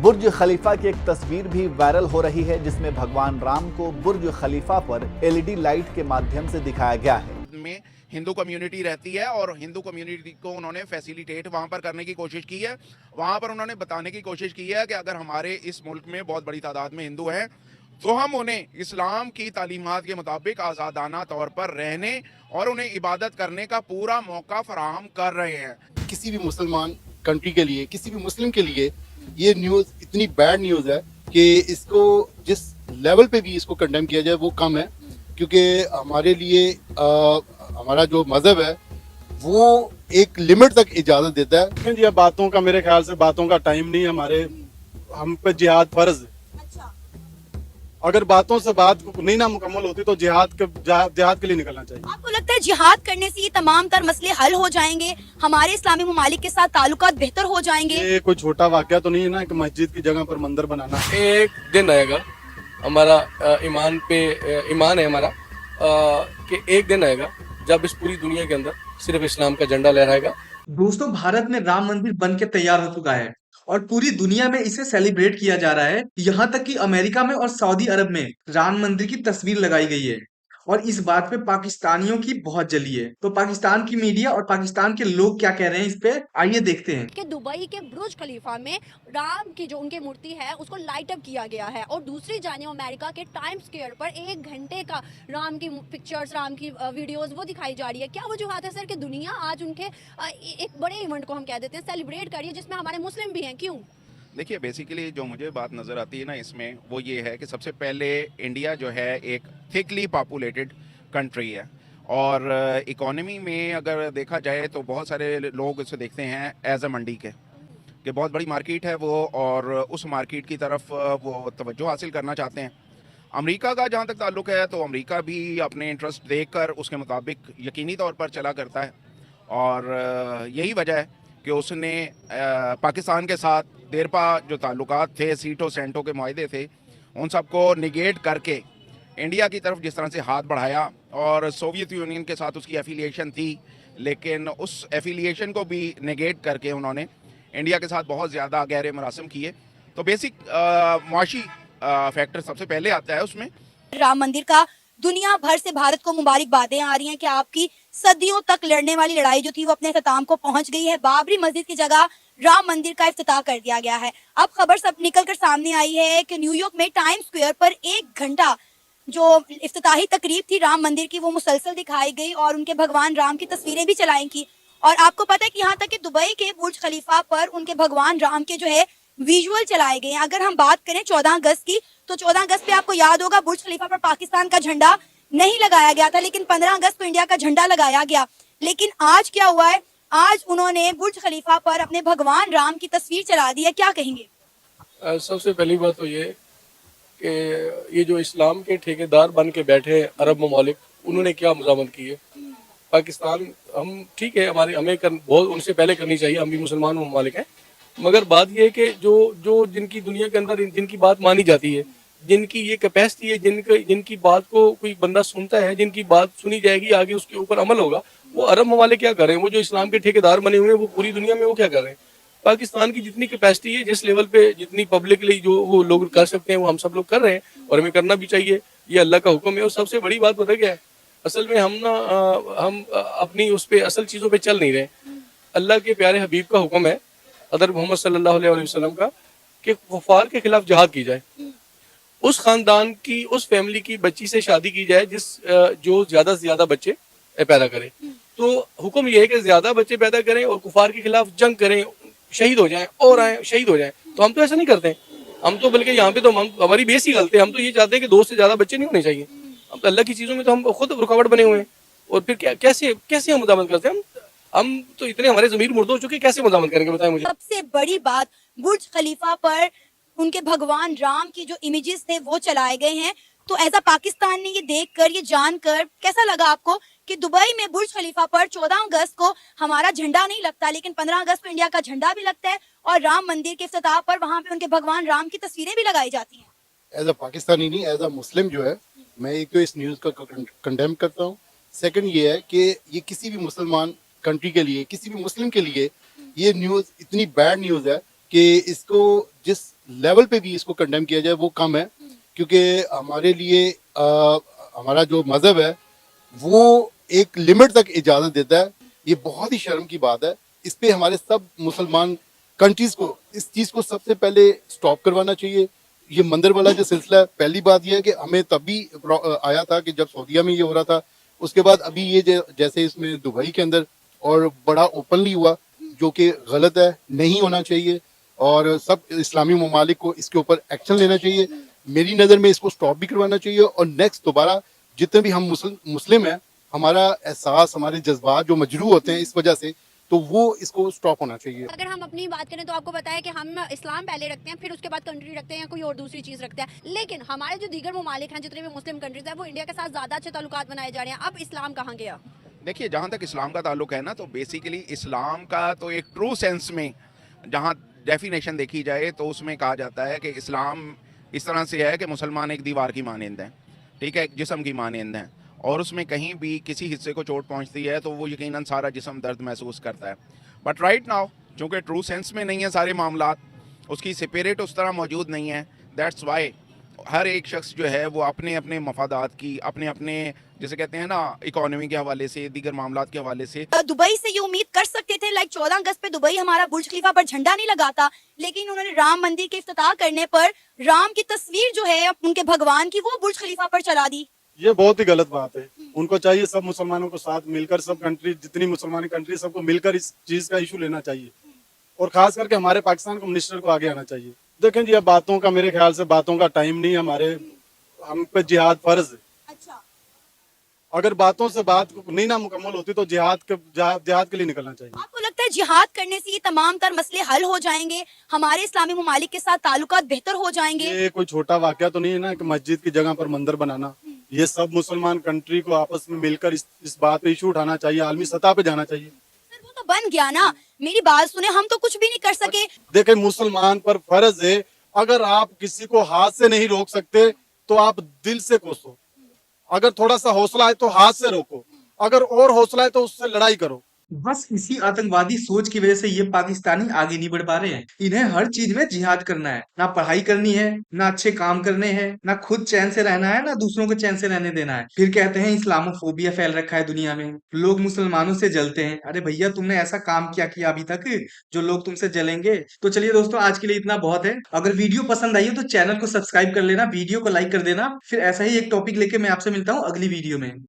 बुर्ज खलीफा की एक तस्वीर भी वायरल हो रही है जिसमें भगवान राम को बुर्ज खलीफा पर एलईडी लाइट के माध्यम से दिखाया गया है। में हिंदू कम्युनिटी रहती है और हिंदू कम्युनिटी को उन्होंने फैसिलिटेट वहां पर करने की कोशिश की है। वहां पर उन्होंने बताने की कोशिश की है कि अगर हमारे इस मुल्क में बहुत बड़ी तादाद में हिंदू हैं तो हम उन्हें इस्लाम की तालीमात के मुताबिक आज़ादाना तौर पर रहने और उन्हें इबादत करने का पूरा मौका फराहम कर रहे हैं। किसी भी मुसलमान कंट्री के लिए, किसी भी मुस्लिम के लिए ये न्यूज़ इतनी बैड न्यूज़ है कि इसको जिस लेवल पे भी इसको कंडेम किया जाए वो कम है, क्योंकि हमारे लिए हमारा जो मजहब है वो एक लिमिट तक इजाज़त देता है। ये बातों का, मेरे ख्याल से बातों का टाइम नहीं, हमारे हम पे जिहाद फर्ज है। अगर बातों से बात नहीं ना मुकम्मल होती तो जिहाद के लिए निकलना चाहिए। आपको लगता है जिहाद करने से ये तमाम तर मसले हल हो जाएंगे, हमारे इस्लामी ममालिक के साथ ताल्लुकात बेहतर हो जाएंगे? ये कोई छोटा वाकया तो नहीं है ना कि मस्जिद की जगह पर मंदिर बनाना। एक दिन आएगा हमारा ईमान है हमारा कि एक दिन आएगा जब इस पूरी दुनिया के अंदर सिर्फ इस्लाम का झंडा लहराएगा। दोस्तों, भारत में राम मंदिर बन के तैयार हो चुका है और पूरी दुनिया में इसे सेलिब्रेट किया जा रहा है। यहाँ तक कि अमेरिका में और सऊदी अरब में राम मंदिर की तस्वीर लगाई गई है और इस बात पे पाकिस्तानियों की बहुत जली है। तो पाकिस्तान की मीडिया और पाकिस्तान के लोग क्या कह रहे हैं इस पे, आइए देखते हैं। कि दुबई के बुर्ज खलीफा में राम की जो उनकी मूर्ति है उसको लाइट अप किया गया है और दूसरी जानिब अमेरिका के टाइम स्क्वायर पर 1 घंटे का राम की पिक्चर्स, राम की वीडियोस वो दिखाई जा रही है। क्या वजूहत है सर कि दुनिया आज उनके एक बड़े इवेंट को हम कह देते हैं सेलिब्रेट कर रही है जिसमें हमारे मुस्लिम भी हैं? क्यों? देखिए, बेसिकली जो मुझे बात नज़र आती है ना इसमें वो ये है कि सबसे पहले इंडिया जो है एक थिकली पॉपुलेटेड कंट्री है और इकोनॉमी में अगर देखा जाए तो बहुत सारे लोग इसे देखते हैं एज अ मंडी के कि बहुत बड़ी मार्केट है वो और उस मार्केट की तरफ वो तवज्जो हासिल करना चाहते हैं। अमेरिका का जहाँ तक ताल्लुक़ है तो अमेरिका भी अपने इंटरेस्ट देखकर उसके मुताबिक यकीनी तौर पर चला करता है और यही वजह है कि उसने पाकिस्तान के साथ देरपा जो ताल्लुकात थे, सीटों सेंटों के मुआहदे थे, उन सबको निगेट करके इंडिया की तरफ जिस तरह से हाथ बढ़ाया और सोवियत यूनियन के साथ उसकी एफिलिएशन थी लेकिन उस एफिलिएशन को भी निगेट करके उन्होंने इंडिया के साथ बहुत ज़्यादा गहरे मरासम किए। तो बेसिक मुआशी फैक्टर सबसे पहले आता है उसमें। राम मंदिर का दुनिया भर से भारत को मुबारकबादें आ रही हैं कि आपकी सदियों तक लड़ने वाली लड़ाई जो थी वो अपने अख्ताम को पहुंच गई है। बाबरी मस्जिद की जगह राम मंदिर का इफ्तिताह कर दिया गया है। अब खबर सब निकल कर सामने आई है कि न्यूयॉर्क में टाइम स्क्वायर पर 1 घंटा जो इफ्तिताही तकरीब थी राम मंदिर की वो मुसलसल दिखाई गई और उनके भगवान राम की तस्वीरें भी चलाई की। और आपको पता है कि यहाँ तक कि दुबई के बुर्ज खलीफा पर उनके भगवान राम के जो है विजुअल चलाए गए हैं। अगर हम बात करें 14 अगस्त की तो 14 अगस्त पे आपको याद होगा बुर्ज खलीफा पर पाकिस्तान का झंडा नहीं लगाया गया था लेकिन 15 अगस्त को इंडिया का झंडा लगाया गया। लेकिन आज क्या हुआ है, आज उन्होंने बुर्ज खलीफा पर अपने भगवान राम की तस्वीर चला दी है। क्या कहेंगे? सबसे पहली बात तो ये कि ये जो इस्लाम के ठेकेदार बन के बैठे अरब ममालिक, उन्होंने क्या मज़ामत की है। पाकिस्तान हम ठीक है, हमें बहुत उनसे पहले करनी चाहिए, हम भी मुसलमान ममालिक हैं, मगर बात यह है कि जो जिनकी दुनिया के अंदर जिनकी बात मानी जाती है, जिनकी ये कैपेसिटी है, जिनकी बात को कोई बंदा सुनता है, जिनकी बात सुनी जाएगी, आगे उसके ऊपर अमल होगा, वो अरब ममालिक क्या कर रहे हैं। वो जो इस्लाम के ठेकेदार बने हुए हैं वो पूरी दुनिया में वो क्या कर रहे हैं। पाकिस्तान की जितनी कैपेसिटी है, जिस लेवल पे जितनी पब्लिकली जो वो लोग कर सकते हैं वो हम सब लोग कर रहे हैं और हमें करना भी चाहिए। ये अल्लाह का हुक्म है। और सबसे बड़ी बात पता क्या है, असल में हम अपनी उस पे असल चीज़ों पे चल नहीं रहे। अल्लाह के प्यारे हबीब का हुक्म है, हज़रत मोहम्मद सल्लल्लाहु अलैहि वसल्लम का, कि कुफार के खिलाफ जहाद की जाए, उस खानदान की, उस फैमिली की बच्ची से शादी की जाए जो ज्यादा से ज्यादा बच्चे पैदा करे। तो हुक्म यह है कि ज्यादा बच्चे पैदा करें और कुफार के खिलाफ जंग करें, शहीद हो जाएं और आए शहीद हो जाएं। तो हम तो ऐसा नहीं करते, हम तो बल्कि यहाँ पे तो हमारी बेस ही गलती है। हम तो ये चाहते हैं कि 2 से ज्यादा बच्चे नहीं होने चाहिए। हम तो अल्लाह की चीजों में तो हम खुद रुकावट बने हुए हैं और फिर कैसे हम मुजामत करते हैं। हम तो इतने हमारे ज़मीर मुर्द हो चुके, कैसे मुजामत करेंगे बताएं मुझे। सबसे बड़ी बात, बुर्ज खलीफा पर उनके भगवान राम की जो इमेजेस थे वो चलाए गए हैं। तो एज अ पाकिस्तान ने ये देखकर, ये जानकर कैसा लगा आपको कि दुबई में बुर्ज खलीफा पर 14 अगस्त को हमारा झंडा नहीं लगता लेकिन 15 अगस्त को इंडिया का झंडा भी लगता है और राम मंदिर के इफ्तिताह पर वहां पे उनके भगवान राम की तस्वीरें भी लगाई जाती हैं? एज अ पाकिस्तानी नहीं, एज अ मुस्लिम जो है, मैं एक तो इस न्यूज़ का कंडेम करता हूँ। सेकंड ये है कि ये किसी भी मुसलमान कंट्री के लिए, किसी भी मुस्लिम के लिए ये न्यूज़ इतनी बैड न्यूज़ है कि इसको जिस लेवल पे भी इसको कंडेम किया जाए वो कम है, क्योंकि हमारे लिए हमारा जो मजहब है वो एक लिमिट तक इजाजत देता है। ये बहुत ही शर्म की बात है। इस पे हमारे सब मुसलमान कंट्रीज को इस चीज को सबसे पहले स्टॉप करवाना चाहिए। ये मंदिर वाला जो सिलसिला है, पहली बात ये है कि हमें तभी आया था कि जब सऊदीया में ये हो रहा था। उसके बाद अभी ये जैसे इसमें दुबई के अंदर और बड़ा ओपनली हुआ, जो कि गलत है, नहीं होना चाहिए और सब इस्लामी ममालिक को इसके ऊपर एक्शन लेना चाहिए। मेरी नज़र में इसको स्टॉप भी करवाना चाहिए और नेक्स्ट दोबारा जितने भी हम मुस्लिम हैं, हमारा एहसास, हमारे जज्बात जो मजरू होते हैं इस वजह से, तो वो इसको स्टॉप होना चाहिए। अगर हम अपनी बात करें तो आपको पता है कि हम इस्लाम पहले रखते हैं, फिर उसके बाद कंट्री रखते हैं या कोई और दूसरी चीज रखते हैं। लेकिन हमारे जो दीगर ममालिक हैं, जितने भी मुस्लिम कंट्रीज हैं, वो इंडिया के साथ ज्यादा अच्छे ताल्लुकात बनाए जा रहे हैं। अब इस्लाम कहाँ गया? देखिए, जहाँ तक इस्लाम का ताल्लुक है ना, तो बेसिकली इस्लाम का तो एक ट्रू सेंस में जहाँ डेफिनेशन देखी जाए तो उसमें कहा जाता है कि इस्लाम इस तरह से है कि मुसलमान एक दीवार की मानंद है, ठीक है, एक जिस्म की मानंद है, और उसमें कहीं भी किसी हिस्से को चोट पहुंचती है तो वो यकीनन सारा जिस्म दर्द महसूस करता है। बट राइट नाउ चूँकि ट्रू सेंस में नहीं है सारे मामलात, उसकी स्पिरिट उस तरह मौजूद नहीं है, दैट्स वाई हर एक शख्स जो है वो अपने अपने मफादात की, अपने अपने जैसे कहते हैं ना, इकोनॉमी के हवाले से, दीगर मामलात के हवाले से। दुबई से ये उम्मीद कर सकते थे, लाइक 14 अगस्त पे दुबई हमारा बुर्ज खलीफा पर झंडा नहीं लगाता, लेकिन उन्होंने राम मंदिर के इफ्तिताह करने पर राम की तस्वीर जो है उनके भगवान की, वो बुर्ज खलीफा पर चला दी। ये बहुत ही गलत बात है। उनको चाहिए सब मुसलमानों को साथ मिलकर, सब कंट्री, जितनी मुसलमान कंट्री, सबको मिलकर इस चीज का इशू लेना चाहिए और खास करके हमारे पाकिस्तान के मिनिस्टर को आगे आना चाहिए। देखें जी, अब बातों का, मेरे ख्याल से बातों का टाइम नहीं, हमारे हम पे जिहाद फर्ज है। अच्छा, अगर बातों से बात नहीं ना मुकम्मल होती तो जिहाद के लिए निकलना चाहिए। आपको लगता है जिहाद करने से ये तमाम तर मसले हल हो जाएंगे, हमारे इस्लामी ममालिक के साथ ताल्लुकात बेहतर हो जाएंगे? ये कोई छोटा वाकया तो नहीं है ना कि मस्जिद की जगह पर मंदिर बनाना। ये सब मुसलमान कंट्री को आपस में मिलकर इस बात पे इशू उठाना चाहिए, आलमी सतह पे जाना चाहिए। सर, वो तो बन गया ना, मेरी बात सुने, हम तो कुछ भी नहीं कर सके। देखें, मुसलमान पर फर्ज है, अगर आप किसी को हाथ से नहीं रोक सकते तो आप दिल से कोसो। अगर थोड़ा सा हौसला है तो हाथ से रोको, अगर और हौसला है तो उससे लड़ाई करो। बस इसी आतंकवादी सोच की वजह से ये पाकिस्तानी आगे नहीं बढ़ पा रहे हैं। इन्हें हर चीज में जिहाद करना है, ना पढ़ाई करनी है, ना अच्छे काम करने हैं, ना खुद चैन से रहना है, ना दूसरों को चैन से रहने देना है। फिर कहते हैं इस्लामोफोबिया फैल रखा है दुनिया में, लोग मुसलमानों से जलते हैं। अरे भैया, तुमने ऐसा काम क्या किया अभी तक जो लोग तुमसे जलेंगे? तो चलिए दोस्तों, आज के लिए इतना बहुत है। अगर वीडियो पसंद आई हो तो चैनल को सब्सक्राइब कर लेना, वीडियो को लाइक कर देना। फिर ऐसा ही एक टॉपिक लेके मैं आपसे मिलता हूँ अगली वीडियो में।